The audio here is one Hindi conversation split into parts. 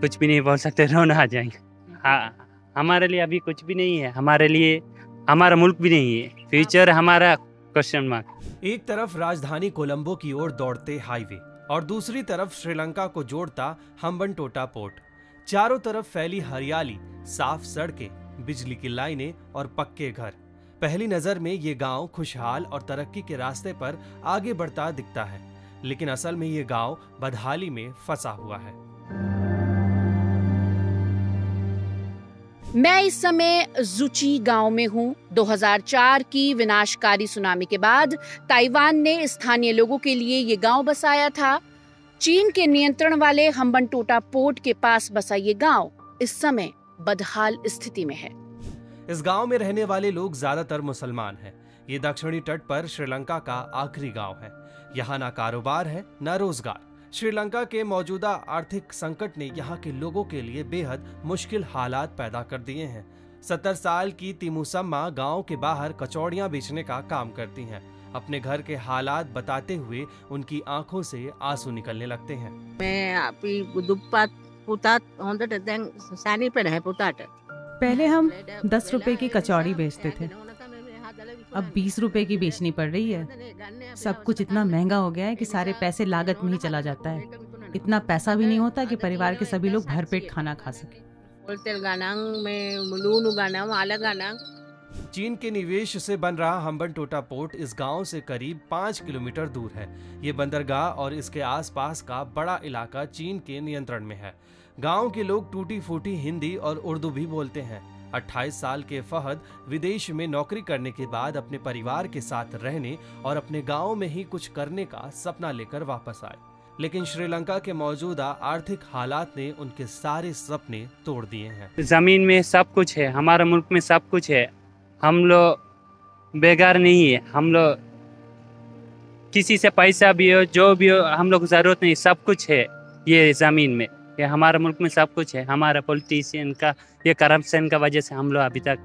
कुछ भी नहीं बोल सकते, रोना आ जाएंगे। हाँ, हमारे लिए अभी कुछ भी नहीं है, हमारे लिए हमारा मुल्क भी नहीं है, फ्यूचर हमारा क्वेश्चन मार्क। एक तरफ राजधानी कोलंबो की ओर दौड़ते हाईवे और दूसरी तरफ श्रीलंका को जोड़ता हम्बनटोटा पोर्ट। चारों तरफ फैली हरियाली, साफ सड़कें, बिजली की लाइनें और पक्के घर। पहली नजर में ये गांव खुशहाल और तरक्की के रास्ते पर आगे बढ़ता दिखता है, लेकिन असल में ये गांव बदहाली में फंसा हुआ है। मैं इस समय जुची गांव में हूँ। 2004 की विनाशकारी सुनामी के बाद ताइवान ने स्थानीय लोगों के लिए ये गांव बसाया था। चीन के नियंत्रण वाले हम्बनटोटा पोर्ट के पास बसा ये गांव इस समय बदहाल स्थिति में है। इस गांव में रहने वाले लोग ज्यादातर मुसलमान हैं। ये दक्षिणी तट पर श्रीलंका का आखिरी गांव है। यहाँ ना कारोबार है, ना रोजगार। श्रीलंका के मौजूदा आर्थिक संकट ने यहाँ के लोगों के लिए बेहद मुश्किल हालात पैदा कर दिए हैं। 70 साल की तिमुसम्मा गांव के बाहर कचौड़ियां बेचने का काम करती हैं। अपने घर के हालात बताते हुए उनकी आंखों से आंसू निकलने लगते हैं। पहले हम 10 रुपए की कचौड़ी बेचते थे, अब 20 रुपए की बेचनी पड़ रही है। सब कुछ इतना महंगा हो गया है कि सारे पैसे लागत में ही चला जाता है। इतना पैसा भी नहीं होता कि परिवार के सभी लोग भरपेट खाना खा सके। चीन के निवेश से बन रहा हम्बनटोटा पोर्ट इस गांव से करीब 5 किलोमीटर दूर है। ये बंदरगाह और इसके आसपास का बड़ा इलाका चीन के नियंत्रण में है। गांव के लोग टूटी फूटी हिंदी और उर्दू भी बोलते हैं। 28 साल के फहद विदेश में नौकरी करने के बाद अपने परिवार के साथ रहने और अपने गांव में ही कुछ करने का सपना लेकर वापस आए, लेकिन श्रीलंका के मौजूदा आर्थिक हालात ने उनके सारे सपने तोड़ दिए हैं। जमीन में सब कुछ है, हमारे मुल्क में सब कुछ है, हम लोग बेकार नहीं है। हम लोग किसी से पैसा भी हो, जो भी हो, हम लोग जरूरत नहीं, सब कुछ है ये जमीन में। ये हमारे मुल्क में सब कुछ है। हमारा पॉलिटिशियन का ये करप्शन का वजह से हम लोग अभी तक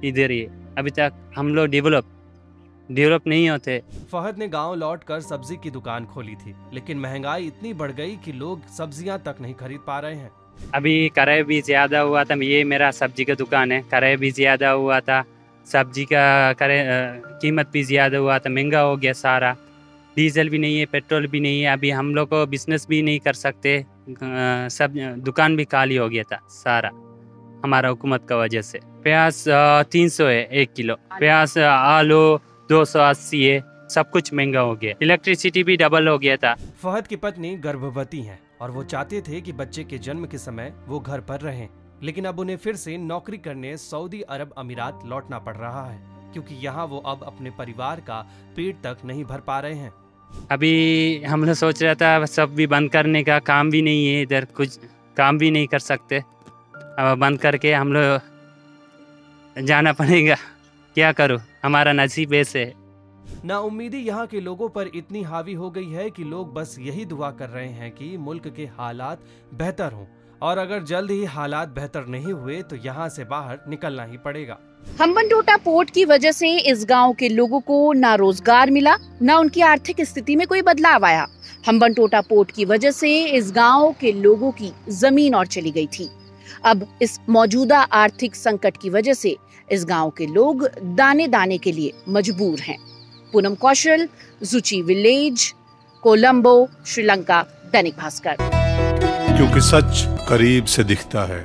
इधर ही, अभी तक हम लोग डेवलप नहीं होते। फहद ने गांव लौटकर सब्जी की दुकान खोली थी, लेकिन महंगाई इतनी बढ़ गई कि लोग सब्जियां तक नहीं खरीद पा रहे हैं। अभी किराया भी ज्यादा हुआ था। ये मेरा सब्जी का दुकान है, किराया भी ज्यादा हुआ था, सब्जी का कीमत भी ज्यादा हुआ था, महंगा हो गया सारा। डीजल भी नहीं है, पेट्रोल भी नहीं है। अभी हम लोग को बिजनेस भी नहीं कर सकते, सब दुकान भी खाली हो गया था सारा, हमारा हुकूमत का वजह से। प्याज 300 है 1 किलो, प्याज आलू 280 है, सब कुछ महंगा हो गया। इलेक्ट्रिसिटी भी डबल हो गया था। फहद की पत्नी गर्भवती हैं और वो चाहते थे कि बच्चे के जन्म के समय वो घर पर रहें, लेकिन अब उन्हें फिर से नौकरी करने सऊदी अरब अमीरात लौटना पड़ रहा है, क्योंकि यहाँ वो अब अपने परिवार का पेट तक नहीं भर पा रहे हैं। अभी हम लोग सोच रहा था सब भी बंद करने का, काम भी नहीं है इधर, कुछ काम भी नहीं कर सकते। अब बंद करके हम लोग जाना पड़ेगा, क्या करूँ, हमारा नसीब ऐसे है। नाउम्मीदी यहाँ के लोगों पर इतनी हावी हो गई है कि लोग बस यही दुआ कर रहे हैं कि मुल्क के हालात बेहतर हों, और अगर जल्द ही हालात बेहतर नहीं हुए तो यहाँ से बाहर निकलना ही पड़ेगा। हम्बनटोटा पोर्ट की वजह से इस गांव के लोगों को ना रोजगार मिला, ना उनकी आर्थिक स्थिति में कोई बदलाव आया। हम्बनटोटा पोर्ट की वजह से इस गांव के लोगों की जमीन और चली गई थी। अब इस मौजूदा आर्थिक संकट की वजह से इस गांव के लोग दाने दाने के लिए मजबूर हैं। पूनम कौशल, जुची विलेज, कोलंबो, श्रीलंका, दैनिक भास्कर। क्योंकि सच करीब से दिखता है।